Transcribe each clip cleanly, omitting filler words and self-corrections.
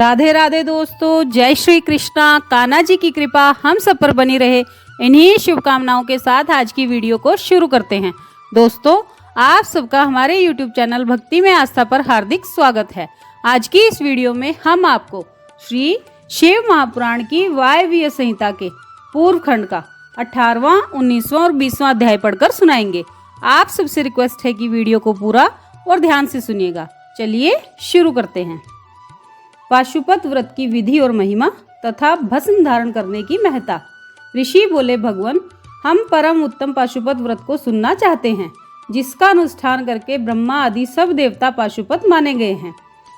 राधे राधे दोस्तों, जय श्री कृष्णा। कान्हा जी की कृपा हम सब पर बनी रहे, इन्हीं शुभकामनाओं के साथ आज की वीडियो को शुरू करते हैं। दोस्तों, आप सबका हमारे YouTube चैनल भक्ति में आस्था पर हार्दिक स्वागत है। आज की इस वीडियो में हम आपको श्री शिव महापुराण की वायव्य संहिता के पूर्व खंड का 18वां, 19वां और 20वां अध्याय पढ़कर सुनाएंगे। आप सबसे रिक्वेस्ट है कि वीडियो को पूरा और ध्यान से सुनिएगा। चलिए शुरू करते हैं। पाशुपत व्रत की विधि और महिमा तथा भस्म धारण करने की महत्ता। ऋषि बोले, भगवान, हम परम उत्तम पाशुपत व्रत को सुनना चाहते हैं, जिसका अनुष्ठान करके ब्रह्मा आदि सब देवता पाशुपत माने गए हैं।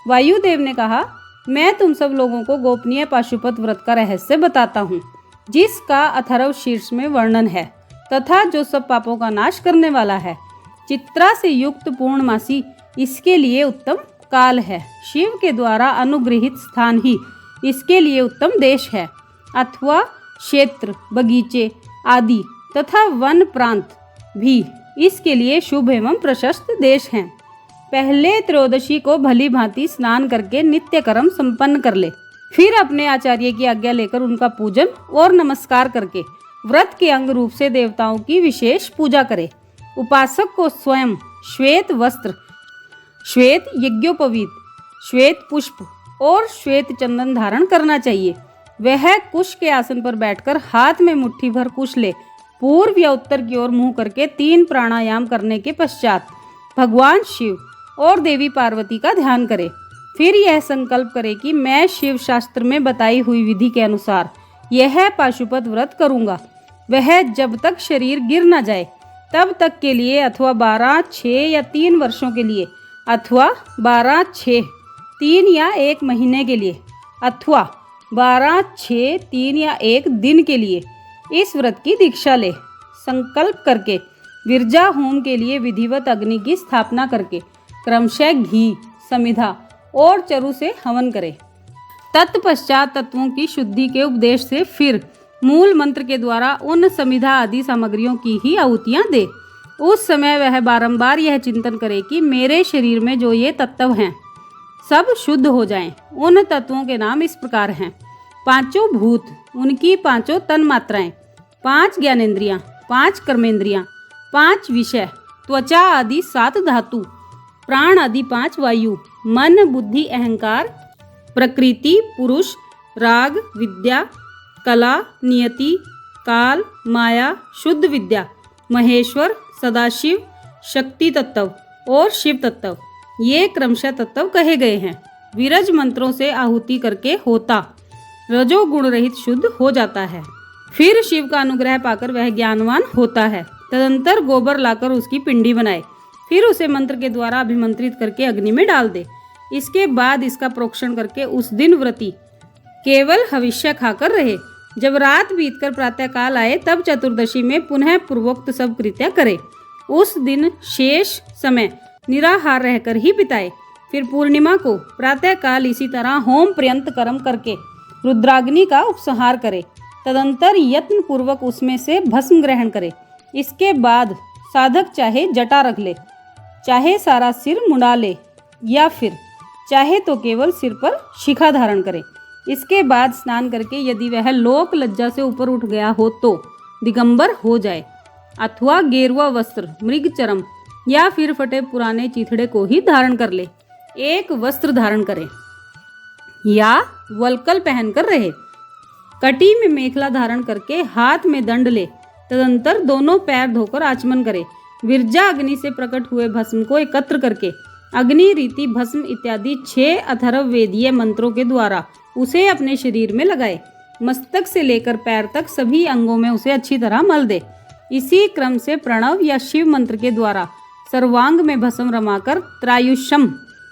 वायुदेव ने कहा, मैं तुम सब लोगों को गोपनीय पाशुपत व्रत का रहस्य बताता हूँ, जिसका अथर्व शीर्ष में वर्णन है तथा जो सब पापों का नाश करने वाला है। चित्रा से युक्त पूर्णमासी इसके लिए उत्तम काल है। शिव के द्वारा अनुगृहित स्थान ही इसके लिए उत्तम देश है, अथवा क्षेत्र, बगीचे आदि तथा वन प्रांत भी इसके लिए शुभ एवं प्रशस्त देश हैं। पहले त्रयोदशी को भली भांति स्नान करके नित्य कर्म संपन्न कर ले, फिर अपने आचार्य की आज्ञा लेकर उनका पूजन और नमस्कार करके व्रत के अंग रूप से देवताओं की विशेष पूजा करे। उपासक को स्वयं श्वेत वस्त्र, श्वेत यज्ञोपवीत, श्वेत पुष्प और श्वेत चंदन धारण करना चाहिए। वह कुश के आसन पर बैठकर हाथ में मुट्ठी भर कुश ले पूर्व या उत्तर की ओर मुंह करके 3 प्राणायाम करने के पश्चात भगवान शिव और देवी पार्वती का ध्यान करे। फिर यह संकल्प करे कि मैं शिव शास्त्र में बताई हुई विधि के अनुसार यह पाशुपत व्रत करूंगा। वह जब तक शरीर गिर न जाए तब तक के लिए, अथवा 12, 6 या 3 वर्षों के लिए, अथवा 12, 6, 3 या 1 महीने के लिए, अथवा 12, 6, 3 या 1 दिन के लिए इस व्रत की दीक्षा ले। संकल्प करके विरजा होम के लिए विधिवत अग्नि की स्थापना करके क्रमशः घी, समिधा और चरु से हवन करे। तत्पश्चात तत्वों की शुद्धि के उपदेश से फिर मूल मंत्र के द्वारा उन समिधा आदि सामग्रियों की ही आहुतियाँ दे। उस समय वह बारंबार यह चिंतन करे कि मेरे शरीर में जो ये तत्व हैं सब शुद्ध हो जाएं। उन तत्वों के नाम इस प्रकार हैं: 5 भूत, उनकी 5 तन मात्राएं, 5 ज्ञानेंद्रियां, 5 कर्मेंद्रियां, 5 विषय, त्वचा आदि 7 धातु, प्राण आदि 5 वायु, मन, बुद्धि, अहंकार, प्रकृति, पुरुष, राग, विद्या, कला, नियति, काल, माया, शुद्ध विद्या, महेश्वर, सदाशिव, शक्ति तत्व और शिव तत्व, ये क्रमशः तत्व कहे गए हैं। विरज मंत्रों से आहुति करके होता रजोगुण रहित शुद्ध हो जाता है। फिर शिव का अनुग्रह पाकर वह ज्ञानवान होता है। तदंतर गोबर लाकर उसकी पिंडी बनाए, फिर उसे मंत्र के द्वारा अभिमंत्रित करके अग्नि में डाल दे। इसके बाद इसका प्रोक्षण करके उस दिन व्रती केवल हविष्य खाकर रहे। जब रात बीतकर प्रातः काल आए तब चतुर्दशी में पुनः पूर्वोक्त सब कृत्य करे। उस दिन शेष समय निराहार रहकर ही बिताए। फिर पूर्णिमा को प्रातः काल इसी तरह होम पर्यंत कर्म करके रुद्राग्नि का उपसंहार करे। तदंतर यत्न पूर्वक उसमें से भस्म ग्रहण करे। इसके बाद साधक चाहे जटा रख ले, चाहे सारा सिर मुंडा ले, या फिर चाहे तो केवल सिर पर शिखा धारण करे। इसके बाद स्नान करके यदि वह लोक लज्जा से ऊपर उठ गया हो तो दिगंबर हो जाए, अथवा गेरुआ वस्त्र, मृग चरम या फिर फटे पुराने चीथड़े को ही धारण कर ले। एक वस्त्र धारण करे या वलकल पहनकर रहे। कटी में मेखला धारण करके हाथ में दंड ले। तदंतर दोनों पैर धोकर आचमन करे। विरजा अग्नि से प्रकट हुए भस्म को एकत्र करके अग्नि रीति भस्म इत्यादि 6 अथर्व वेदीय मंत्रों के द्वारा उसे अपने शरीर में लगाए। मस्तक से लेकर पैर तक सभी अंगों में उसे अच्छी तरह मल दे। इसी क्रम से प्रणव या शिव मंत्र के द्वारा सर्वांग में भस्म रमाकर त्रायुषम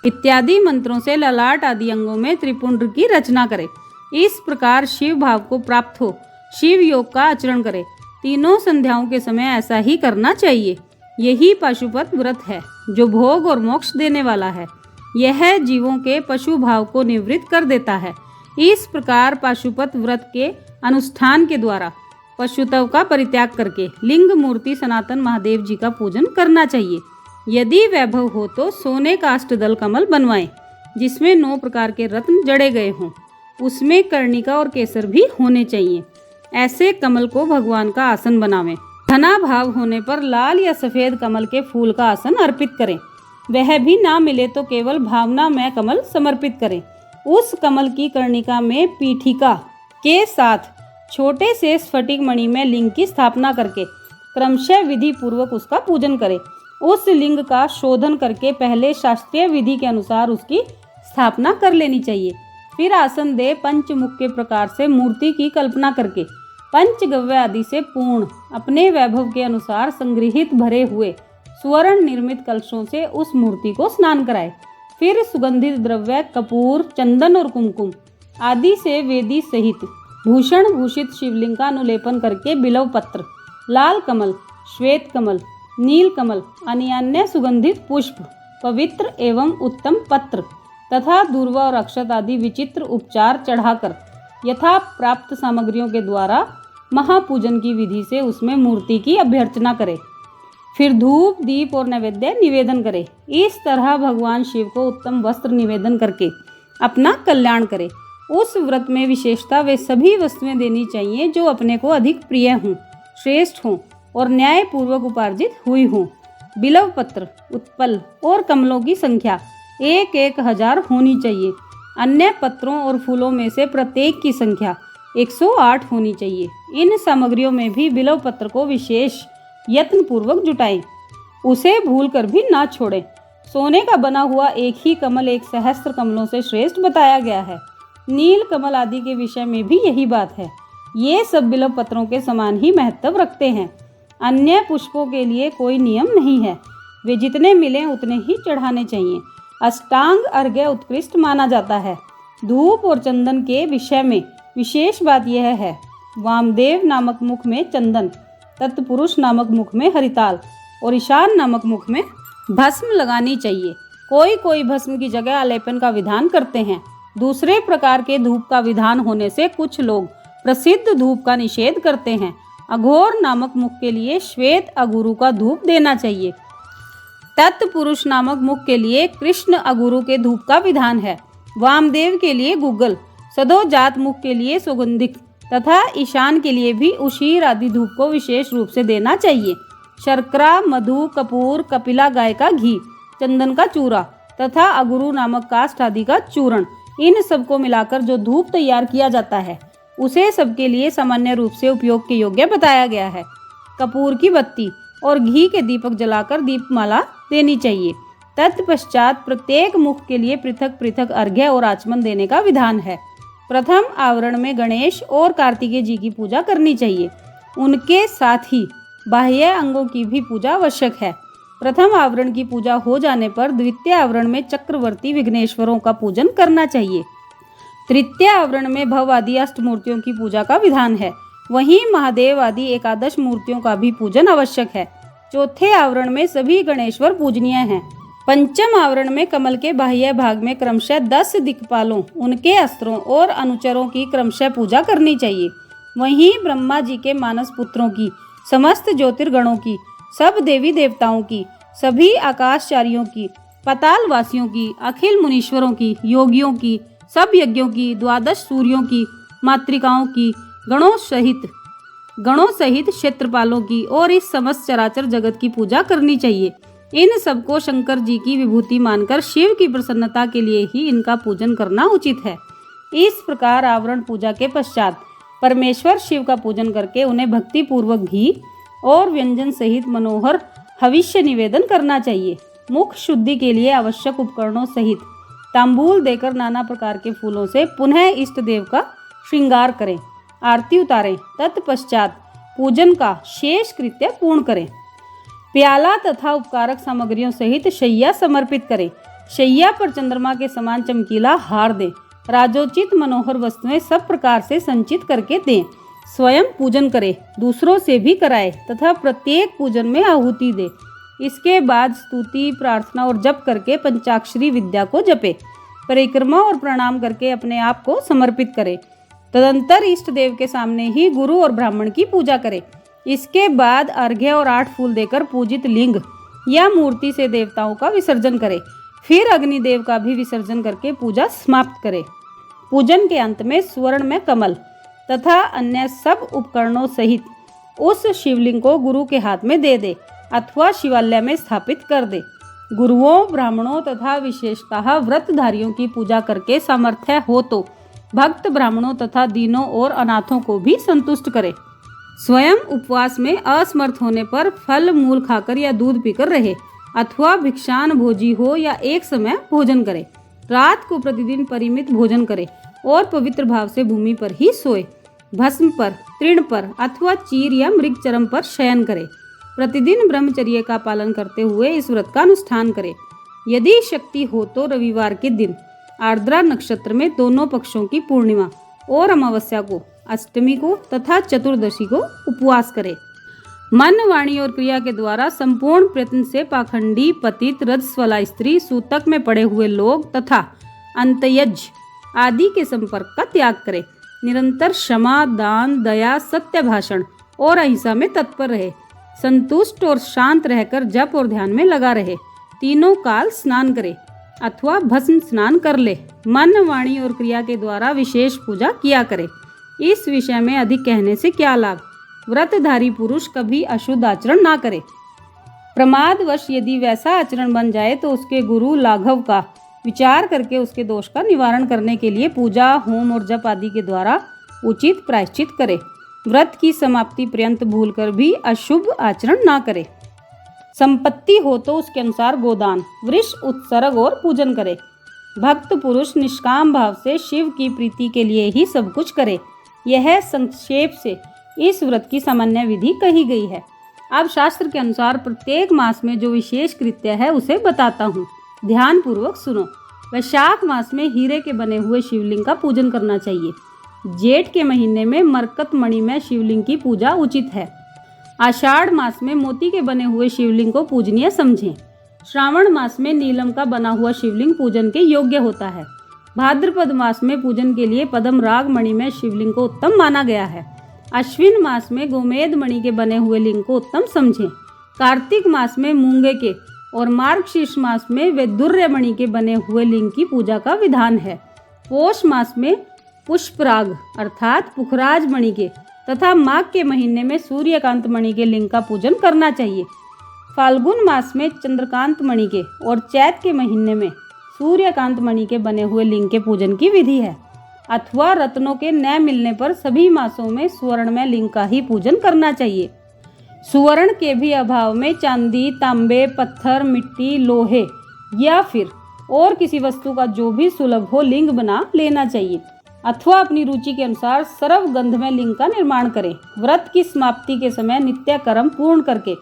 इत्यादि मंत्रों से ललाट आदि अंगों में त्रिपुंड की रचना करे। इस प्रकार शिव भाव को प्राप्त हो शिव योग का आचरण करे। तीनों संध्याओं के समय ऐसा ही करना चाहिए। यही पाशुपत व्रत है जो भोग और मोक्ष देने वाला है। यह जीवों के पशु भाव को निवृत्त कर देता है। इस प्रकार पाशुपत व्रत के अनुष्ठान के द्वारा पशुत्व का परित्याग करके लिंग मूर्ति सनातन महादेव जी का पूजन करना चाहिए। यदि वैभव हो तो सोने का अष्टदल कमल बनवाएं। जिसमें 9 प्रकार के रत्न जड़े गए हों। उसमें कर्णिका और केसर भी होने चाहिए। ऐसे कमल को भगवान का आसन बनावें। घना भाव होने पर लाल या सफ़ेद कमल के फूल का आसन अर्पित करें। वह भी ना मिले तो केवल भावना में कमल समर्पित करें। उस कमल की कर्णिका में पीठिका के साथ छोटे से स्फटिक मणि में लिंग की स्थापना करके क्रमशः विधि पूर्वक उसका पूजन करें। उस लिंग का शोधन करके पहले शास्त्रीय विधि के अनुसार उसकी स्थापना कर लेनी चाहिए। फिर आसन दे पंचमुख के प्रकार से मूर्ति की कल्पना करके पंचगव्य आदि से पूर्ण अपने वैभव के अनुसार संग्रहित भरे हुए स्वर्ण निर्मित कलशों से उस मूर्ति को स्नान कराए। फिर सुगंधित द्रव्य कपूर, चंदन और कुमकुम आदि से वेदी सहित भूषण भूषित शिवलिंग का अनुलेपन करके बिल्व पत्र, लाल कमल, श्वेत कमल, नील कमल, अन्य सुगंधित पुष्प, पवित्र एवं उत्तम पत्र तथा दूर्वा और अक्षत आदि विचित्र उपचार चढ़ाकर यथा प्राप्त सामग्रियों के द्वारा महापूजन की विधि से उसमें मूर्ति की अभ्यर्चना करे। फिर धूप, दीप और नैवेद्य निवेदन करे। इस तरह भगवान शिव को उत्तम वस्त्र निवेदन करके अपना कल्याण करे। उस व्रत में विशेषता वे सभी वस्तुएं देनी चाहिए जो अपने को अधिक प्रिय हों, श्रेष्ठ हों और न्यायपूर्वक उपार्जित हुई हों। बिल्व पत्र, उत्पल और कमलों की संख्या 1,000 होनी चाहिए। अन्य पत्रों और फूलों में से प्रत्येक की संख्या 108 होनी चाहिए। इन सामग्रियों में भी बिल्व पत्र को विशेष यत्न पूर्वक जुटाएं, उसे भूल कर भी ना छोड़ें। सोने का बना हुआ एक ही कमल 1 सहस्त्र कमलों से श्रेष्ठ बताया गया है। नील कमल आदि के विषय में भी यही बात है। ये सब बिल्व पत्रों के समान ही महत्व रखते हैं। अन्य पुष्पों के लिए कोई नियम नहीं है, वे जितने मिलें उतने ही चढ़ाने चाहिए। अष्टांग अर्घ्य उत्कृष्ट माना जाता है। धूप और चंदन के विषय में विशेष बात यह है, वामदेव नामक मुख में चंदन, तत्पुरुष नामक मुख में हरिताल और ईशान नामक मुख में भस्म लगानी चाहिए। कोई भस्म की जगह आलेपन का विधान करते हैं। दूसरे प्रकार के धूप का विधान होने से कुछ लोग प्रसिद्ध धूप का निषेध करते हैं। अघोर नामक मुख के लिए श्वेत अगुरु का धूप देना चाहिए। तत्पुरुष नामक मुख के लिए कृष्ण अगुरु के धूप का विधान है। वामदेव के लिए गुग्गल, सदोजात मुख के लिए सुगंधिक तथा ईशान के लिए भी उशीर आदि धूप को विशेष रूप से देना चाहिए। शर्करा, मधु, कपूर, कपिला गाय का घी, चंदन का चूरा तथा अगुरु नामक काष्ठ आदि का चूर्ण, इन सबको मिलाकर जो धूप तैयार किया जाता है उसे सबके लिए सामान्य रूप से उपयोग के योग्य बताया गया है। कपूर की बत्ती और घी के दीपक जलाकर दीपमाला देनी चाहिए। तत्पश्चात प्रत्येक मुख के लिए पृथक पृथक अर्घ्य और आचमन देने का विधान है। प्रथम आवरण में गणेश और कार्तिकेय जी की पूजा करनी चाहिए। उनके साथ ही बाह्य अंगों की भी पूजा आवश्यक है। प्रथम आवरण की पूजा हो जाने पर द्वितीय आवरण में चक्रवर्ती विघ्नेश्वरों का पूजन करना चाहिए। तृतीय आवरण में भव आदि अष्टमूर्तियों की पूजा का विधान है। वहीं महादेव आदि एकादश मूर्तियों का भी पूजन आवश्यक है। चौथे आवरण में सभी गणेश्वर पूजनीय हैं। पंचम आवरण में कमल के बाह्य भाग में क्रमशः 10 दिक्पालों, उनके अस्त्रों और अनुचरों की क्रमशः पूजा करनी चाहिए। वहीं ब्रह्मा जी के मानस पुत्रों की, समस्त ज्योतिर्गणों की, सब देवी देवताओं की, सभी आकाशचारियों की, पातालवासियों की, अखिल मुनीश्वरों की, योगियों की, सब यज्ञों की, 12 सूर्यों की, मातृकाओं की, गणों सहित क्षेत्रपालों की और इस समस्त चराचर जगत की पूजा करनी चाहिए। इन सबको शंकर जी की विभूति मानकर शिव की प्रसन्नता के लिए ही इनका पूजन करना उचित है। इस प्रकार आवरण पूजा के पश्चात परमेश्वर शिव का पूजन करके उन्हें भक्ति पूर्वक घी और व्यंजन सहित मनोहर हविष्य निवेदन करना चाहिए। मुख शुद्धि के लिए आवश्यक उपकरणों सहित तांबूल देकर नाना प्रकार के फूलों से पुनः इष्ट देव का श्रृंगार करें, आरती उतारें। तत्पश्चात पूजन का शेष कृत्य पूर्ण करें। प्याला तथा उपकारक सामग्रियों सहित शैया समर्पित करें। शैया पर चंद्रमा के समान चमकीला हार दें। राजोचित मनोहर वस्तुएं सब प्रकार से संचित करके दें। स्वयं पूजन करें, दूसरों से भी कराए तथा प्रत्येक पूजन में आहुति दे। इसके बाद स्तुति, प्रार्थना और जप करके पंचाक्षरी विद्या को जपे। परिक्रमा और प्रणाम करके अपने आप को समर्पित करे। तदंतर इष्ट देव के सामने ही गुरु और ब्राह्मण की पूजा करे। इसके बाद अर्घ्य और 8 फूल देकर पूजित लिंग या मूर्ति से देवताओं का विसर्जन करे। फिर अग्निदेव का भी विसर्जन करके पूजा समाप्त करें। पूजन के अंत में स्वर्ण में कमल तथा अन्य सब उपकरणों सहित उस शिवलिंग को गुरु के हाथ में दे दे अथवा शिवालय में स्थापित कर दे। गुरुओं, ब्राह्मणों तथा विशेषतः व्रतधारियों की पूजा करके सामर्थ्य हो तो भक्त ब्राह्मणों तथा दीनों और अनाथों को भी संतुष्ट करे। स्वयं उपवास में असमर्थ होने पर फल मूल खाकर या दूध पीकर रहे अथवा भिक्षान भोजी हो या एक समय भोजन करे। रात को प्रतिदिन परिमित भोजन करे और पवित्र भाव से भूमि पर ही सोए। भस्म पर, तृण पर अथवा चीर या मृग चरम पर शयन करे। प्रतिदिन ब्रह्मचर्य का पालन करते हुए इस व्रत का अनुष्ठान करे। यदि शक्ति हो तो रविवार के दिन, आर्द्रा नक्षत्र में दोनों पक्षों की पूर्णिमा और अमावस्या को, अष्टमी को तथा चतुर्दशी को उपवास करे। मन, वाणी और क्रिया के द्वारा संपूर्ण प्रयत्न से पाखंडी, पतित, रजस्वला स्त्री, सूतक में पड़े हुए लोग तथा अंतयज आदि के संपर्क का त्याग करे। निरंतर क्षमा, दान, दया, सत्य भाषण और अहिंसा में तत्पर रहे। संतुष्ट और शांत रहकर जप और ध्यान में लगा रहे। तीनों काल स्नान करे अथवा भस्म स्नान कर ले। मन, वाणी और क्रिया के द्वारा विशेष पूजा किया करे। इस विषय में अधिक कहने से क्या लाभ। व्रतधारी पुरुष कभी अशुद्ध आचरण ना करे। प्रमादवश यदि वैसा आचरण बन जाए तो उसके गुरु लाघव का विचार करके उसके दोष का निवारण करने के लिए पूजा, होम और जप आदि के द्वारा उचित प्रायश्चित करे। व्रत की समाप्ति पर्यंत भूलकर भी अशुभ आचरण ना करे। संपत्ति हो तो उसके अनुसार गोदान, वृष उत्सर्ग और पूजन करे। भक्त पुरुष निष्काम भाव से शिव की प्रीति के लिए ही सब कुछ करे। यह संक्षेप से इस व्रत की सामान्य विधि कही गई है। अब शास्त्र के अनुसार प्रत्येक मास में जो विशेष कृत्य है उसे बताता हूँ, ध्यान पूर्वक सुनो। वैशाख मास में हीरे के बने हुए शिवलिंग का पूजन करना चाहिए। जेठ के महीने में मरकत मणि में शिवलिंग की पूजा उचित है। आषाढ़ मास में मोती के बने हुए शिवलिंग को पूजनीय समझें। श्रावण मास में नीलम का बना हुआ शिवलिंग पूजन के योग्य होता है। भाद्रपद मास में पूजन के लिए पद्म राग मणि में शिवलिंग को उत्तम माना गया है। अश्विन मास में गोमेद मणि के बने हुए लिंग को उत्तम समझें। कार्तिक मास में मूंगे के और मार्गशीर्ष मास में वैदुर्य मणि के बने हुए लिंग की पूजा का विधान है। पौष मास में पुष्पराग अर्थात पुखराज मणि के तथा माघ के महीने में सूर्यकांत मणि के लिंग का पूजन करना चाहिए। फाल्गुन मास में चंद्रकांत मणि के और चैत के महीने में सूर्यकांत मणि के बने हुए लिंग के पूजन की विधि है। अथवा रत्नों के न मिलने पर सभी मासों में स्वर्ण में लिंग का ही पूजन करना चाहिए। सुवर्ण के भी अभाव में चांदी, तांबे, पत्थर, मिट्टी, लोहे या फिर और किसी वस्तु का जो भी सुलभ हो लिंग बना लेना चाहिए। अथवा अपनी रुचि के अनुसार सर्व गंध में लिंग का निर्माण करें। व्रत की समाप्ति के समय नित्य कर्म पूर्ण करके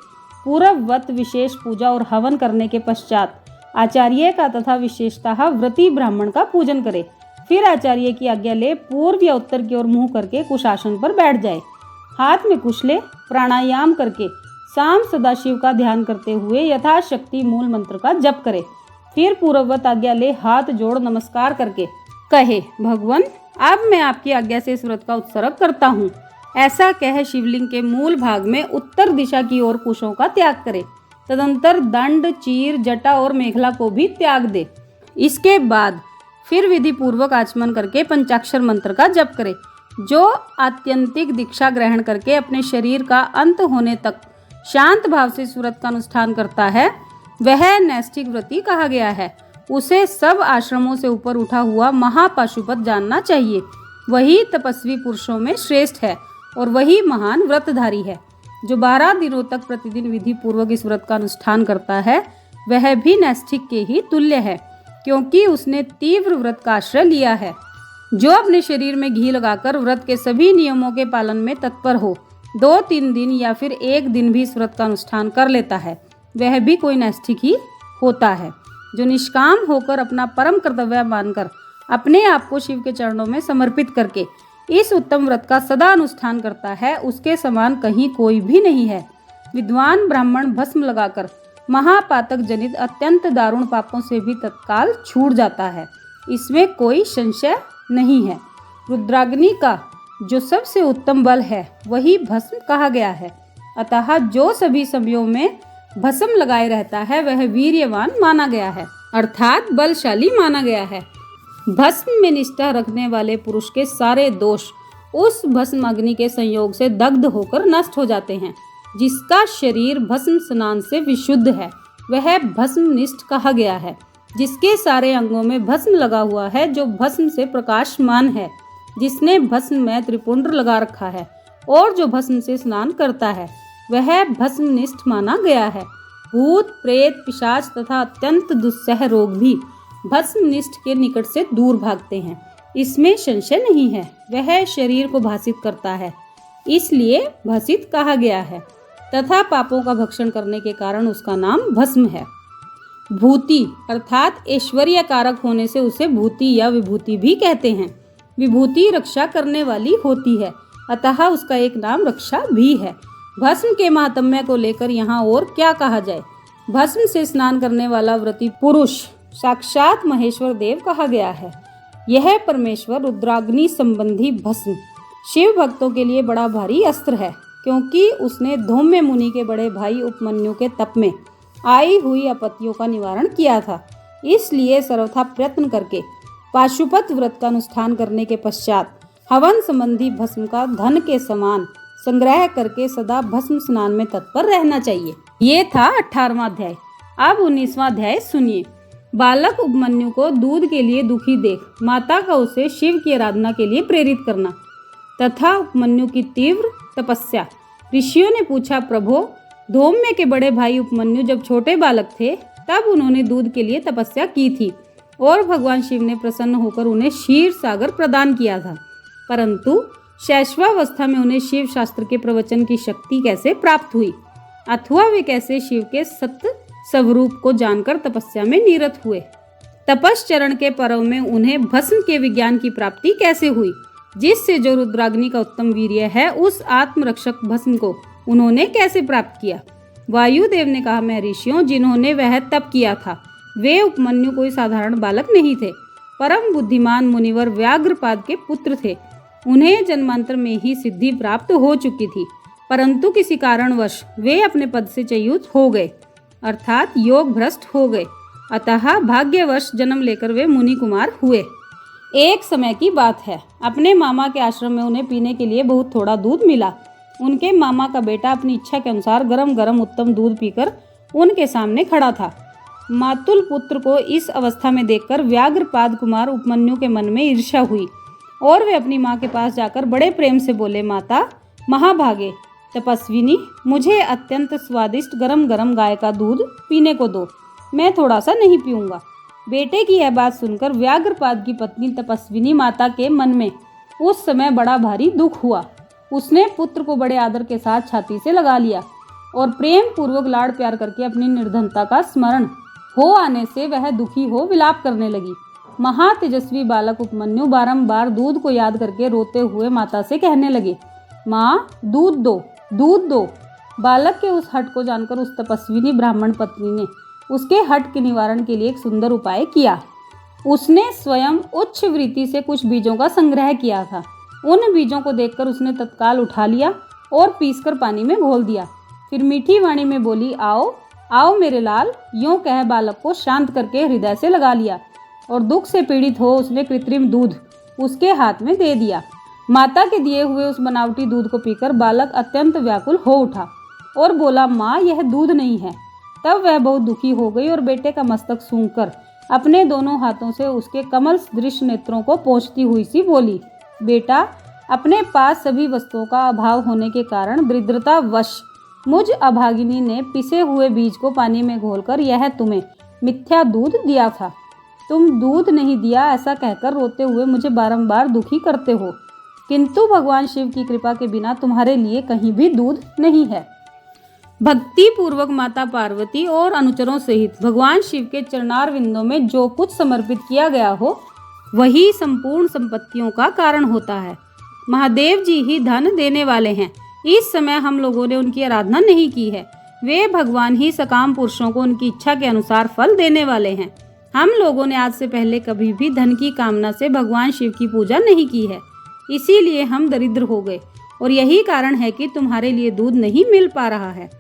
पूर्ववत विशेष पूजा और हवन करने के पश्चात आचार्य का तथा विशेषतः व्रती ब्राह्मण का पूजन करें। फिर आचार्य की आज्ञा ले पूर्व या उत्तर की ओर मुंह करके कुशासन पर बैठ जाए। हाथ में कुश ले प्राणायाम करके शाम सदाशिव का ध्यान करते हुए यथाशक्ति मूल मंत्र का जप करे। फिर पूर्ववत आज्ञा ले हाथ जोड़ नमस्कार करके कहे, भगवान अब मैं आपकी आज्ञा से इस व्रत का उत्सर्ग करता हूँ। ऐसा कह शिवलिंग के मूल भाग में उत्तर दिशा की ओर कुशों का त्याग करे। तदंतर दंड, चीर, जटा और मेखला को भी त्याग दे। इसके बाद फिर विधि पूर्वक आचमन करके पंचाक्षर मंत्र का जप करे। जो आत्यंतिक दीक्षा ग्रहण करके अपने शरीर का अंत होने तक शांत भाव से इस व्रत का अनुष्ठान करता है वह नैष्ठिक व्रती कहा गया है। उसे सब आश्रमों से ऊपर उठा हुआ महापाशुपत जानना चाहिए। वही तपस्वी पुरुषों में श्रेष्ठ है और वही महान व्रतधारी है। जो 12 दिनों तक प्रतिदिन विधि पूर्वक इस व्रत का अनुष्ठान करता है वह भी नैष्ठिक के ही तुल्य है, क्योंकि उसने तीव्र व्रत का आश्रय लिया है। जो अपने शरीर में घी लगाकर व्रत के सभी नियमों के पालन में तत्पर हो, 2-3 दिन या फिर 1 दिन भी इस व्रत का अनुष्ठान कर लेता है वह भी कोई नैष्ठिक ही होता है। जो निष्काम होकर अपना परम कर्तव्य मानकर अपने आप को शिव के चरणों में समर्पित करके इस उत्तम व्रत का सदा अनुष्ठान करता है उसके समान कहीं कोई भी नहीं है। विद्वान ब्राह्मण भस्म लगाकर महापातक जनित अत्यंत दारुण पापों से भी तत्काल छूट जाता है, इसमें कोई संशय नहीं है। रुद्राग्नि का जो सबसे उत्तम बल है वही भस्म कहा गया है। अतः जो सभी समयों में भस्म लगाए रहता है वह वीर्यवान माना गया है। अर्थात बलशाली माना गया है। भस्म में निष्ठा रखने वाले पुरुष के सारे दोष उस भस्म अग्नि के संयोग से दग्ध होकर नष्ट हो जाते हैं। जिसका शरीर भस्म स्नान से विशुद्ध है वह भस्मनिष्ठ कहा गया है। जिसके सारे अंगों में भस्म लगा हुआ है, जो भस्म से प्रकाशमान है, जिसने भस्म में त्रिपुंड लगा रखा है और जो भस्म से स्नान करता है, वह भस्मनिष्ठ माना गया है। भूत प्रेत पिशाच तथा अत्यंत दुस्सह रोग भी भस्मनिष्ठ के निकट से दूर भागते हैं, इसमें संशय नहीं है। वह शरीर को भासित करता है, इसलिए भासित कहा गया है, तथा पापों का भक्षण करने के कारण उसका नाम भस्म है। भूति अर्थात ऐश्वर्य कारक होने से उसे भूति या विभूति भी कहते हैं। विभूति रक्षा करने वाली होती है, अतः उसका एक नाम रक्षा भी है। भस्म के महात्म्य को लेकर यहाँ और क्या कहा जाए। भस्म से स्नान करने वाला व्रती पुरुष साक्षात महेश्वर देव कहा गया है। यह परमेश्वर रुद्राग्नि संबंधी भस्म शिव भक्तों के लिए बड़ा भारी अस्त्र है, क्योंकि उसने धौम्य मुनि के बड़े भाई उपमन्यु के तप में आई हुई आपत्तियों का निवारण किया था। इसलिए सर्वथा प्रयत्न करके पाशुपत व्रत का अनुष्ठान करने के पश्चात हवन संबंधी भस्म का धन के समान संग्रह करके सदा भस्म स्नान में तत्पर रहना चाहिए। ये था 18वां अध्याय। अब 19वां अध्याय सुनिए। बालक उपमन्यु को दूध के लिए दुखी देख माता का उसे शिव की आराधना के लिए प्रेरित करना तथा उपमन्यु की तीव्र तपस्या। ऋषियों ने पूछा, प्रभो, धौम्य के बड़े भाई उपमन्यु जब छोटे बालक थे तब उन्होंने दूध के लिए तपस्या की थी और भगवान शिव ने प्रसन्न होकर उन्हें क्षीर सागर प्रदान किया था, परंतु शैशवावस्था में उन्हें शिव शास्त्र के प्रवचन की शक्ति कैसे प्राप्त हुई अथवा वे कैसे शिव के सत्य स्वरूप को जानकर तपस्या में निरत हुए। तपश्चरण के पर्व में उन्हें भस्म के विज्ञान की प्राप्ति कैसे हुई, जिससे जो रुद्राग्नि का उत्तम वीर्य है उस आत्मरक्षक भस्म को उन्होंने कैसे प्राप्त किया। वायुदेव ने कहा, मैं ऋषियों, जिन्होंने वह तप किया था वे उपमन्यु कोई साधारण बालक नहीं थे, परम बुद्धिमान मुनिवर व्याघ्रपाद के पुत्र थे। उन्हें जन्मांतर में ही सिद्धि प्राप्त हो चुकी थी, परंतु किसी कारणवश वे अपने पद से च्युत हो गए, अर्थात योग भ्रष्ट हो गए। अतः भाग्यवश जन्म लेकर वे मुनि कुमार हुए। एक समय की बात है, अपने मामा के आश्रम में उन्हें पीने के लिए बहुत थोड़ा दूध मिला। उनके मामा का बेटा अपनी इच्छा के अनुसार गरम गरम उत्तम दूध पीकर उनके सामने खड़ा था। मातुल पुत्र को इस अवस्था में देखकर व्याघ्रपाद कुमार उपमन्यु के मन में ईर्ष्या हुई और वे अपनी माँ के पास जाकर बड़े प्रेम से बोले, माता महाभागे तपस्विनी, मुझे अत्यंत स्वादिष्ट गरम गरम गाय का दूध पीने को दो, मैं थोड़ा सा नहीं पीऊंगा। बेटे की यह बात सुनकर व्याघ्रपाद की पत्नी तपस्विनी माता के मन में उस समय बड़ा भारी दुख हुआ। उसने पुत्र को बड़े आदर के साथ छाती से लगा लिया और प्रेम पूर्वक लाड़ प्यार करके अपनी निर्धनता का स्मरण हो आने से वह दुखी हो विलाप करने लगी। महातेजस्वी बालक उपमन्यु बारंबार दूध को याद करके रोते हुए माता से कहने लगे, माँ दूध दो, दूध दो। बालक के उस हट को जानकर उस तपस्विनी ब्राह्मण पत्नी ने उसके हट के निवारण के लिए एक सुंदर उपाय किया। उसने स्वयं उच्च वृत्ति से कुछ बीजों का संग्रह किया था। उन बीजों को देखकर उसने तत्काल उठा लिया और पीसकर पानी में घोल दिया। फिर मीठी वाणी में बोली, आओ आओ मेरे लाल। यूं कह बालक को शांत करके हृदय से लगा लिया और दुख से पीड़ित हो उसने कृत्रिम दूध उसके हाथ में दे दिया। माता के दिए हुए उस बनावटी दूध को पीकर बालक अत्यंत व्याकुल हो उठा और बोला, माँ यह दूध नहीं है। तब वह बहुत दुखी हो गई और बेटे का मस्तक सूंघकर अपने दोनों हाथों से उसके कमल सदृश नेत्रों को पोंछती हुई सी बोली, बेटा, अपने पास सभी वस्तुओं का अभाव होने के कारण दरिद्रतावश मुझ अभागिनी ने पिसे हुए बीज को पानी में घोलकर यह तुम्हें मिथ्या दूध दिया था। तुम दूध नहीं दिया ऐसा कहकर रोते हुए मुझे बारंबार दुखी करते हो, किंतु भगवान शिव की कृपा के बिना तुम्हारे लिए कहीं भी दूध नहीं है। भक्ति पूर्वक माता पार्वती और अनुचरों सहित भगवान शिव के चरणार विंदों में जो कुछ समर्पित किया गया हो वही संपूर्ण संपत्तियों का कारण होता है। महादेव जी ही धन देने वाले हैं। इस समय हम लोगों ने उनकी आराधना नहीं की है। वे भगवान ही सकाम पुरुषों को उनकी इच्छा के अनुसार फल देने वाले हैं। हम लोगों ने आज से पहले कभी भी धन की कामना से भगवान शिव की पूजा नहीं की है, इसीलिए हम दरिद्र हो गए और यही कारण है कि तुम्हारे लिए दूध नहीं मिल पा रहा है।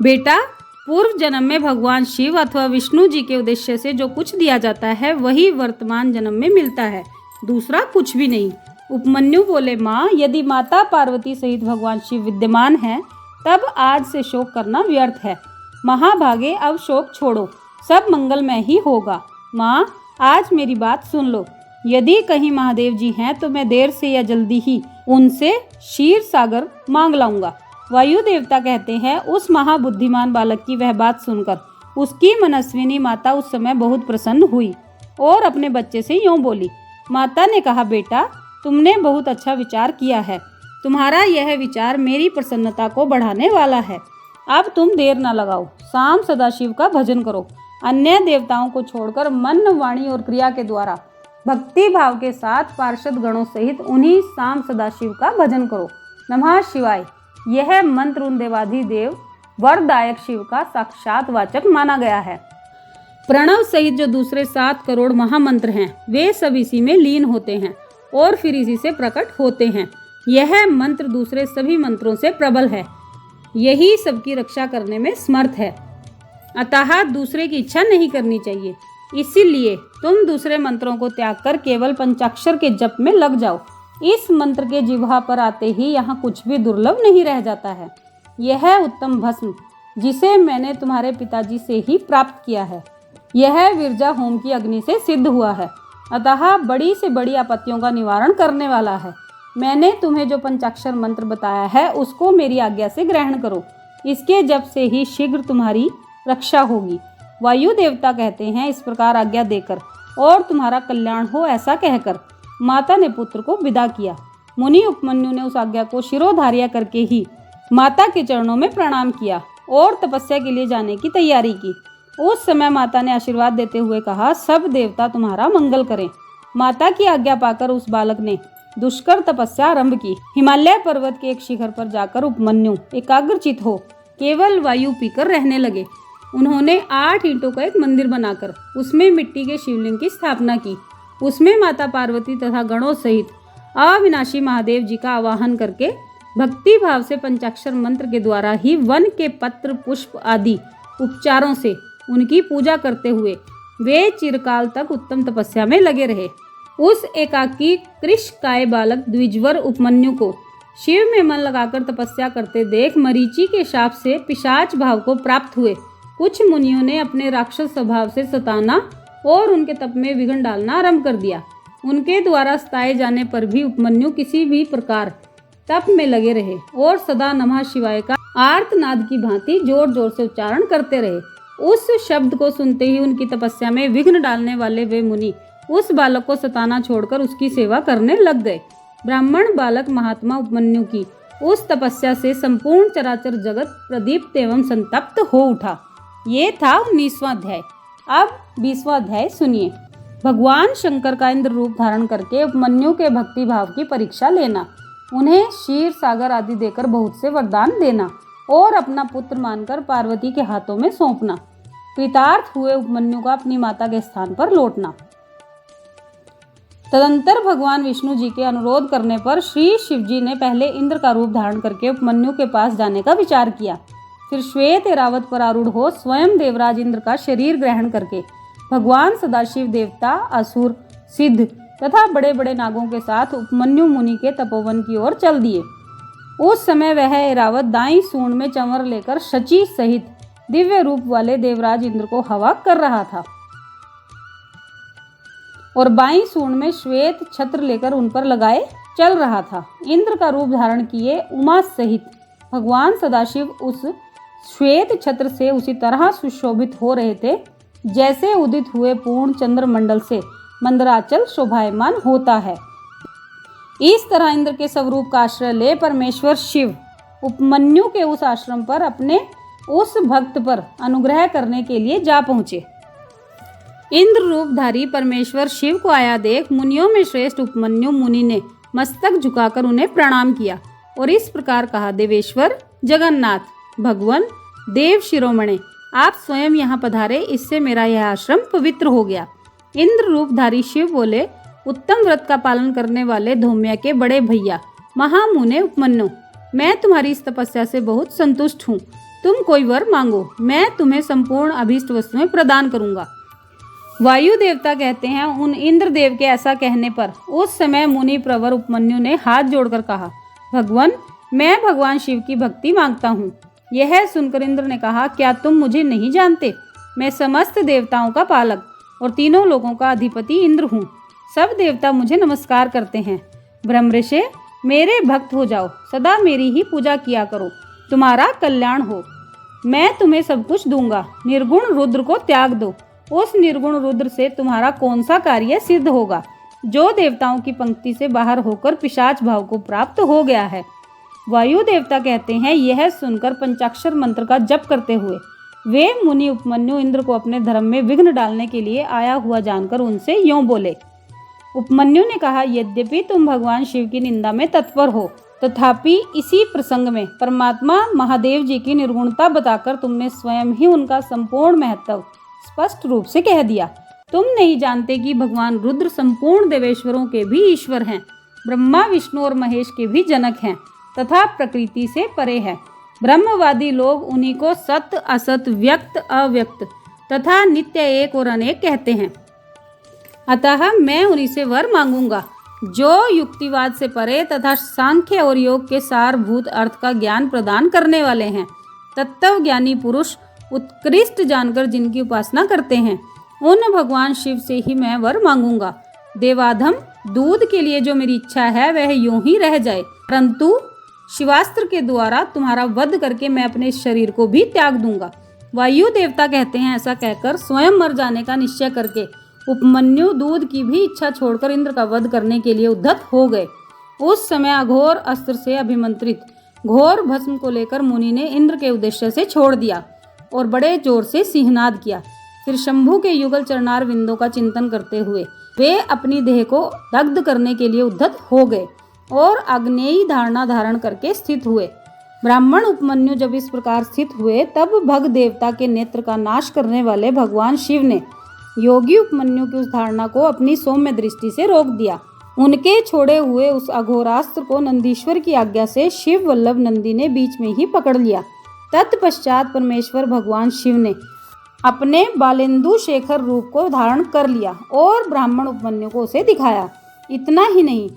बेटा, पूर्व जन्म में भगवान शिव अथवा विष्णु जी के उद्देश्य से जो कुछ दिया जाता है वही वर्तमान जन्म में मिलता है, दूसरा कुछ भी नहीं। उपमन्यु बोले, माँ, यदि माता पार्वती सहित भगवान शिव विद्यमान है तब आज से शोक करना व्यर्थ है। महाभागे, अब शोक छोड़ो, सब मंगलमय ही होगा। माँ, आज मेरी बात सुन लो। यदि कहीं महादेव जी हैं तो मैं देर से या जल्दी ही उनसे क्षीर सागर मांग लाऊंगा। वायु देवता कहते हैं, उस महाबुद्धिमान बालक की वह बात सुनकर उसकी मनस्विनी माता उस समय बहुत प्रसन्न हुई और अपने बच्चे से यूं बोली। माता ने कहा, बेटा, तुमने बहुत अच्छा विचार किया है। तुम्हारा यह विचार मेरी प्रसन्नता को बढ़ाने वाला है। अब तुम देर न लगाओ, शाम सदाशिव का भजन करो। अन्य देवताओं को छोड़कर मन, वाणी और क्रिया के द्वारा भक्ति भाव के साथ पार्षद गणों सहित उन्हीं शाम सदाशिव का भजन करो। नमः शिवाय। यह मंत्र उन देवाधिदेव वरदायक शिव का साक्षात वाचक माना गया है। प्रणव सहित जो दूसरे 7 करोड़ महामंत्र हैं वे सब इसी में लीन होते हैं और फिर इसी से प्रकट होते हैं। यह मंत्र दूसरे सभी मंत्रों से प्रबल है, यही सबकी रक्षा करने में समर्थ है। अतः दूसरे की इच्छा नहीं करनी चाहिए। इसीलिए तुम दूसरे मंत्रों को त्याग कर केवल पंचाक्षर के जप में लग जाओ। इस मंत्र के जिह्वा पर आते ही यहाँ कुछ भी दुर्लभ नहीं रह जाता है। यह उत्तम भस्म जिसे मैंने तुम्हारे पिताजी से ही प्राप्त किया है, यह विरजा होम की अग्नि से सिद्ध हुआ है, अतः बड़ी से बड़ी आपत्तियों का निवारण करने वाला है। मैंने तुम्हें जो पंचाक्षर मंत्र बताया है उसको मेरी आज्ञा से ग्रहण करो। इसके जप से ही शीघ्र तुम्हारी रक्षा होगी। वायु देवता कहते हैं, इस प्रकार आज्ञा देकर और तुम्हारा कल्याण हो ऐसा कहकर माता ने पुत्र को विदा किया। मुनि उपमन्यु ने उस आज्ञा को शिरोधार्य करके ही माता के चरणों में प्रणाम किया और तपस्या के लिए जाने की तैयारी की। उस समय माता ने आशीर्वाद देते हुए कहा, सब देवता तुम्हारा मंगल करें। माता की आज्ञा पाकर उस बालक ने दुष्कर तपस्या आरंभ की। हिमालय पर्वत के एक शिखर पर जाकर उपमन्यु एकाग्रचित हो केवल वायु पीकर रहने लगे। उन्होंने 8 ईंटों का एक मंदिर बनाकर उसमें मिट्टी के शिवलिंग की स्थापना की। उसमें माता पार्वती तथा गणों सहित अविनाशी महादेव जी का आवाहन करके भक्ति भाव से पंचाक्षर मंत्र के द्वारा ही वन के पत्र, पुष्प आदि उपचारों से उनकी पूजा करते हुए वे चिरकाल तक उत्तम तपस्या में लगे रहे। उस एकाकी कृशकाय बालक द्विजवर उपमन्यु को शिव में मन लगाकर तपस्या करते देख मरीचि के शाप से पिशाच भाव को प्राप्त हुए कुछ मुनियों ने अपने राक्षस स्वभाव से सताना और उनके तप में विघ्न डालना आरंभ कर दिया। उनके द्वारा सताए जाने पर भी उपमन्यु किसी भी प्रकार तप में लगे रहे और सदा नमः शिवाय का आर्तनाद की भांति जोर जोर से उच्चारण करते रहे। उस शब्द को सुनते ही उनकी तपस्या में विघ्न डालने वाले वे मुनि उस बालक को सताना छोड़कर उसकी सेवा करने लग गए। ब्राह्मण बालक महात्मा उपमन्यु की उस तपस्या से संपूर्ण चराचर जगत प्रदीप्त एवं संतप्त हो उठा। ये था 19वां अध्याय। अब 20वां अध्याय सुनिए। भगवान शंकर का इंद्र रूप धारण करके उपमन्यु के भक्ति भाव की परीक्षा लेना, उन्हें क्षीर सागर आदि देकर बहुत से वरदान देना और अपना पुत्र मानकर पार्वती के हाथों में सौंपना। कृतार्थ हुए उपमन्यु का अपनी माता के स्थान पर लौटना। तदंतर भगवान विष्णु जी के अनुरोध करने पर श्री शिवजी ने पहले इंद्र का रूप धारण करके उपमन्यु के पास जाने का विचार किया। फिर श्वेत ऐरावत पर आरूढ़ हो स्वयं देवराज इंद्र का शरीर ग्रहण करके भगवान सदाशिव देवता, असुर, सिद्ध तथा बड़े बड़े नागों के साथ उपमन्यु मुनि के तपोवन की ओर चल दिए। उस समय वह ऐरावत दाईं सूंड में चंवर लेकर शची सहित दिव्य रूप वाले देवराज इंद्र को हवा कर रहा था और बाईं सूंड में श्वेत छत्र लेकर उन पर लगाए चल रहा था। इंद्र का रूप धारण किए उमा सहित भगवान सदाशिव उस श्वेत छत्र से उसी तरह सुशोभित हो रहे थे जैसे उदित हुए पूर्ण चंद्रमंडल से मंदराचल शोभायमान होता है। इस तरह इंद्र के स्वरूप का आश्रय ले परमेश्वर शिव उपमन्यु के उस आश्रम पर अपने उस भक्त पर अनुग्रह करने के लिए जा पहुँचे। इंद्र रूपधारी परमेश्वर शिव को आया देख मुनियों में श्रेष्ठ उपमन्यु मुनि ने मस्तक झुकाकर उन्हें प्रणाम किया और इस प्रकार कहा, देवेश्वर जगन्नाथ, भगवान देव शिरोमणे, आप स्वयं यहाँ पधारे, इससे मेरा यह आश्रम पवित्र हो गया। इंद्र रूपधारी शिव बोले, उत्तम व्रत का पालन करने वाले धौम्या के बड़े भैया महामुने उपमन्यु, मैं तुम्हारी इस तपस्या से बहुत संतुष्ट हूँ। तुम कोई वर मांगो, मैं तुम्हें संपूर्ण अभीष्ट वस्तुएं प्रदान करूंगा। वायु देवता कहते हैं, उन इंद्रदेव के ऐसा कहने पर उस समय मुनि प्रवर उपमन्यु ने हाथ जोड़कर कहा, भगवान, मैं भगवान शिव की भक्ति मांगता हूँ। यह सुनकर इंद्र ने कहा, क्या तुम मुझे नहीं जानते? मैं समस्त देवताओं का पालक और तीनों लोगों का अधिपति इंद्र हूँ। सब देवता मुझे नमस्कार करते हैं। ब्रह्मर्षि, मेरे भक्त हो जाओ, सदा मेरी ही पूजा किया करो, तुम्हारा कल्याण हो। मैं तुम्हें सब कुछ दूंगा। निर्गुण रुद्र को त्याग दो। उस निर्गुण रुद्र से तुम्हारा कौन सा कार्य सिद्ध होगा, जो देवताओं की पंक्ति से बाहर होकर पिशाच भाव को प्राप्त हो गया है। वायु देवता कहते हैं, यह सुनकर पंचाक्षर मंत्र का जप करते हुए वे मुनि उपमन्यु इंद्र को अपने धर्म में विघ्न डालने के लिए आया हुआ जानकर उनसे यूं बोले। उपमन्यु ने कहा, यद्यपि तुम भगवान शिव की निंदा में तत्पर हो, तथापि इसी प्रसंग में परमात्मा महादेव जी की निर्गुणता बताकर तुमने स्वयं ही उनका संपूर्ण महत्व स्पष्ट रूप से कह दिया। तुम नहीं जानते कि भगवान रुद्र संपूर्ण देवेश्वरों के भी ईश्वर हैं, ब्रह्मा विष्णु और महेश के भी जनक हैं तथा प्रकृति से परे है। ब्रह्मवादी लोग उन्हीं को सत्य असत, व्यक्त अव्यक्त तथा नित्य एक और अनेक कहते हैं। अतः मैं उन्हीं से वर मांगूंगा जो युक्तिवाद से परे तथा सांख्य और योग के सारभूत अर्थ का ज्ञान प्रदान करने वाले हैं। तत्व ज्ञानी पुरुष उत्कृष्ट जानकर जिनकी उपासना करते हैं, उन भगवान शिव से ही मैं वर मांगूंगा। देवाधम, दूध के लिए जो मेरी इच्छा है वह यूं ही रह जाए, परंतु शिवास्त्र के द्वारा तुम्हारा वध करके मैं अपने शरीर को भी त्याग दूंगा। वायु देवता कहते हैं, ऐसा कहकर स्वयं मर जाने का निश्चय करके उपमन्यु दूध की भी इच्छा छोड़कर इंद्र का वध करने के लिए उद्यत हो गए। उस समय अघोर अस्त्र से अभिमंत्रित घोर भस्म को लेकर मुनि ने इंद्र के उद्देश्य से छोड़ दिया और बड़े जोर से सिंहनाद किया। फिर शंभु के युगल चरणार विंदों का चिंतन करते हुए वे अपनी देह को दग्ध करने के लिए उद्यत हो गए और आग्नेयी धारणा धारण करके स्थित हुए। ब्राह्मण उपमन्यु जब इस प्रकार स्थित हुए, तब भग देवता के नेत्र का नाश करने वाले भगवान शिव ने योगी उपमन्यु की उस धारणा को अपनी सौम्य दृष्टि से रोक दिया। उनके छोड़े हुए उस अघोरास्त्र को नंदीश्वर की आज्ञा से शिव वल्लभ नंदी ने बीच में ही पकड़ लिया। तत्पश्चात परमेश्वर भगवान शिव ने अपने बालेंदु शेखर रूप को धारण कर लिया और ब्राह्मण उपमन्यु को उसे दिखाया। इतना ही नहीं,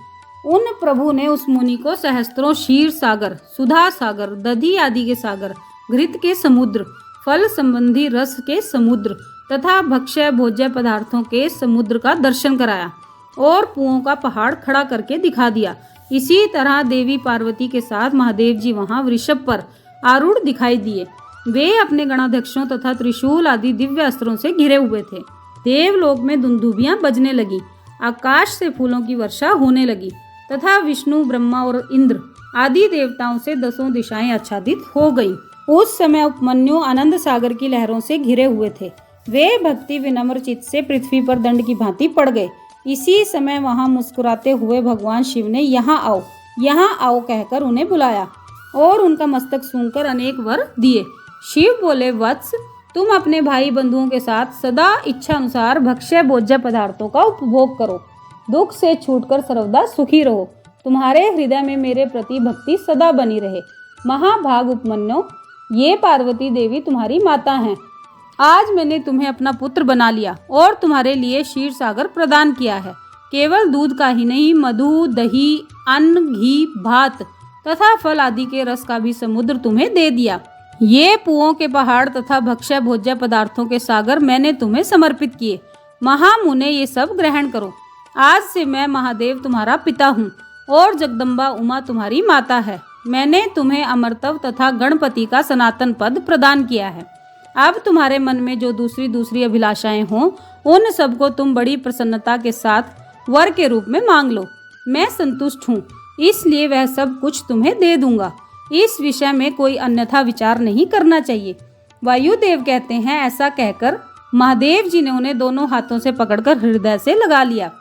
उन प्रभु ने उस मुनि को सहस्त्रों क्षीर सागर, सुधा सागर, दधि आदि के सागर, घृत के समुद्र, फल संबंधी रस के समुद्र तथा भक्ष्य भोज्य पदार्थों के समुद्र का दर्शन कराया और पुओं का पहाड़ खड़ा करके दिखा दिया। इसी तरह देवी पार्वती के साथ महादेव जी वहां वृषभ पर आरूढ़ दिखाई दिए। वे अपने गणाध्यक्षों तथा त्रिशूल आदि दिव्य अस्त्रों से घिरे हुए थे। देवलोक में दुंदुभियां बजने लगी, आकाश से फूलों की वर्षा होने लगी तथा विष्णु, ब्रह्मा और इंद्र आदि देवताओं से दसों दिशाएं आच्छादित हो गईं। उस समय उपमन्यु आनंद सागर की लहरों से घिरे हुए थे। वे भक्ति विनम्र चित्त से पृथ्वी पर दंड की भांति पड़ गए। इसी समय वहां मुस्कुराते हुए भगवान शिव ने यहाँ आओ कहकर उन्हें बुलाया और उनका मस्तक सूंघकर अनेक वर दिए। शिव बोले, वत्स, तुम अपने भाई बंधुओं के साथ सदा इच्छा अनुसार भक्ष्य भोज्य पदार्थों का उपभोग करो, दुख से छूटकर सर्वदा सुखी रहो, तुम्हारे हृदय में मेरे प्रति भक्ति सदा बनी रहे। महाभाग उपमन्यु, ये पार्वती देवी तुम्हारी माता हैं। आज मैंने तुम्हें अपना पुत्र बना लिया और तुम्हारे लिए क्षीर सागर प्रदान किया है। केवल दूध का ही नहीं, मधु, दही, अन्न, घी, भात तथा फल आदि के रस का भी समुद्र तुम्हें दे दिया। ये पुओं के पहाड़ तथा भक्ष्य भोज्य पदार्थों के सागर मैंने तुम्हें समर्पित किए। महामुने, ये सब ग्रहण करो। आज से मैं महादेव तुम्हारा पिता हूँ और जगदम्बा उमा तुम्हारी माता है। मैंने तुम्हें अमरतव तथा गणपति का सनातन पद प्रदान किया है। अब तुम्हारे मन में जो दूसरी दूसरी अभिलाषाएं हों, उन सबको तुम बड़ी प्रसन्नता के साथ वर के रूप में मांग लो। मैं संतुष्ट हूँ, इसलिए वह सब कुछ तुम्हें दे दूंगा। इस विषय में कोई अन्यथा विचार नहीं करना चाहिए। वायुदेव कहते हैं, ऐसा कहकर महादेव जी ने उन्हें दोनों हाथों से पकड़कर हृदय से लगा लिया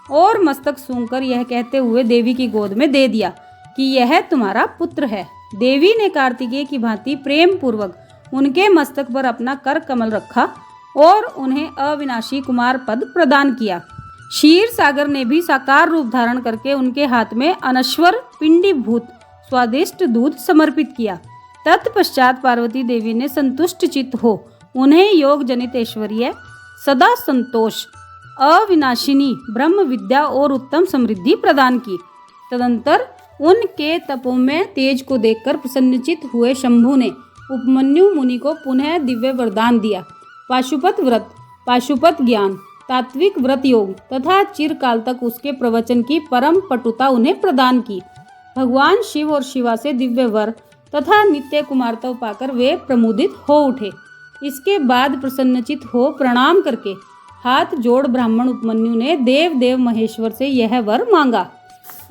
और मस्तक सूंघकर यह कहते हुए देवी की गोद में दे दिया कि यह तुम्हारा पुत्र है। देवी ने कार्तिकेय की भांति प्रेम पूर्वक उनके मस्तक पर अपना कर कमल रखा और उन्हें अविनाशी कुमार पद प्रदान किया। क्षीर सागर ने भी साकार रूप धारण करके उनके हाथ में अनश्वर पिंडीभूत स्वादिष्ट दूध समर्पित किया। तत्पश्चात पार्वती देवी ने संतुष्ट चित्त हो उन्हें योग जनित ऐश्वर्य, सदा संतोष, अविनाशिनी ब्रह्म विद्या और उत्तम समृद्धि प्रदान की। तदंतर उनके तपों में तेज को देखकर प्रसन्नचित हुए शंभु ने उपमन्यु मुनि को पुनः दिव्य वरदान दिया। पाशुपत व्रत, पाशुपत ज्ञान, तात्विक व्रत योग तथा चिरकाल तक उसके प्रवचन की परम पटुता उन्हें प्रदान की। भगवान शिव और शिवा से दिव्य वर तथा नित्य कुमारता पाकर वे प्रमुदित हो उठे। इसके बाद प्रसन्नचित हो प्रणाम करके हाथ जोड़ ब्राह्मण उपमन्यु ने देव देव महेश्वर से यह वर मांगा।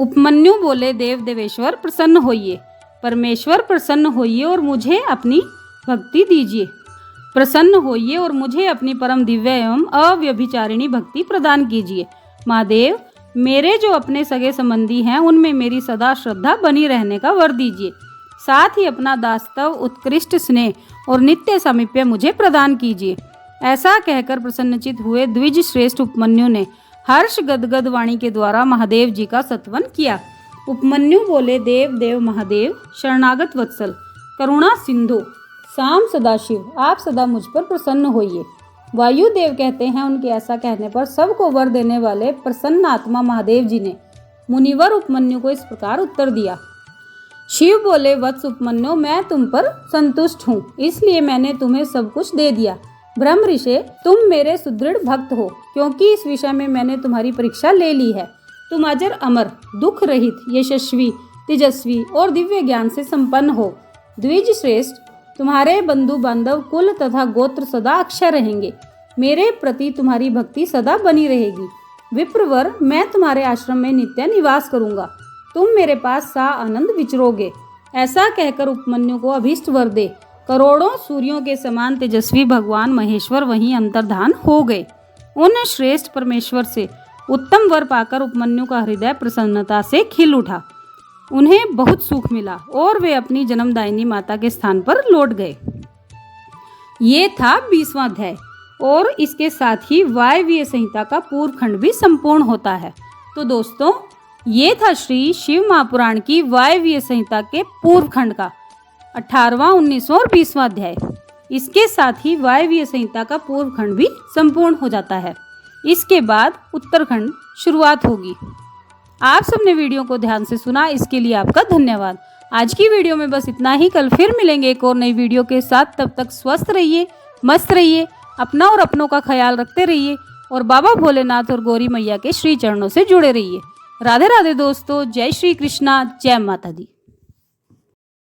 उपमन्यु बोले, देव देवेश्वर प्रसन्न होइए, परमेश्वर प्रसन्न होइए और मुझे अपनी भक्ति दीजिए। प्रसन्न होइए और मुझे अपनी परम दिव्य एवं अव्यभिचारिणी भक्ति प्रदान कीजिए। महादेव, मेरे जो अपने सगे संबंधी हैं उनमें मेरी सदा श्रद्धा बनी रहने का वर दीजिए। साथ ही अपना दास्तव, उत्कृष्ट स्नेह और नित्य सामीप्य मुझे प्रदान कीजिए। ऐसा कहकर प्रसन्नचित हुए द्विज श्रेष्ठ उपमन्यु ने हर्ष गदगद वाणी के द्वारा महादेव जी का सत्वन किया। उपमन्यु बोले, देव देव महादेव, शरणागत वत्सल, करुणा सिंधु, साम सदाशिव, आप सदा मुझ पर प्रसन्न होइए। वायुदेव कहते हैं, उनके ऐसा कहने पर सबको वर देने वाले प्रसन्न आत्मा महादेव जी ने मुनिवर उपमन्यु को इस प्रकार उत्तर दिया। शिव बोले, वत्स उपमन्यु, मैं तुम पर संतुष्ट हूँ, इसलिए मैंने तुम्हें सब कुछ दे दिया। ब्रह्म ऋषि, तुम मेरे सुदृढ़ भक्त हो, क्योंकि इस विषय में मैंने तुम्हारी परीक्षा ले ली है। तुम अजर अमर, दुख रहित, यशस्वी, तेजस्वी और दिव्य ज्ञान से संपन्न हो। द्विज श्रेष्ठ, तुम्हारे बंधु बांधव, कुल तथा गोत्र सदा अक्षय रहेंगे। मेरे प्रति तुम्हारी भक्ति सदा बनी रहेगी। विप्रवर, मैं तुम्हारे आश्रम में नित्य निवास करूंगा। तुम मेरे पास सा आनंद विचरोगे। ऐसा कहकर उपमन्यु को अभीष्ट वर दे करोड़ों सूर्यों के समान तेजस्वी भगवान महेश्वर वहीं अंतर्धान हो गए। उन श्रेष्ठ परमेश्वर से उत्तम वर पाकर उपमन्यु का हृदय प्रसन्नता से खिल उठा। उन्हें बहुत सुख मिला और वे अपनी जन्मदायिनी माता के स्थान पर लौट गए। ये था 20वां अध्याय और इसके साथ ही वायव्य संहिता का पूर्व खंड भी संपूर्ण होता है। तो दोस्तों, ये था श्री शिव महापुराण की वायव्य संहिता के पूर्व खंड का 18वां, 19वां और 20वां अध्याय। इसके साथ ही वायव्य संहिता का पूर्व खंड भी संपूर्ण हो जाता है। इसके बाद उत्तरखंड शुरुआत होगी। आप सबने वीडियो को ध्यान से सुना, इसके लिए आपका धन्यवाद। आज की वीडियो में बस इतना ही। कल फिर मिलेंगे एक और नई वीडियो के साथ। तब तक स्वस्थ रहिए, मस्त रहिए, अपना और अपनों का ख्याल रखते रहिए और बाबा भोलेनाथ और गौरी मैया के श्री चरणों से जुड़े रहिए। राधे राधे दोस्तों, जय श्री कृष्णा, जय माता दी।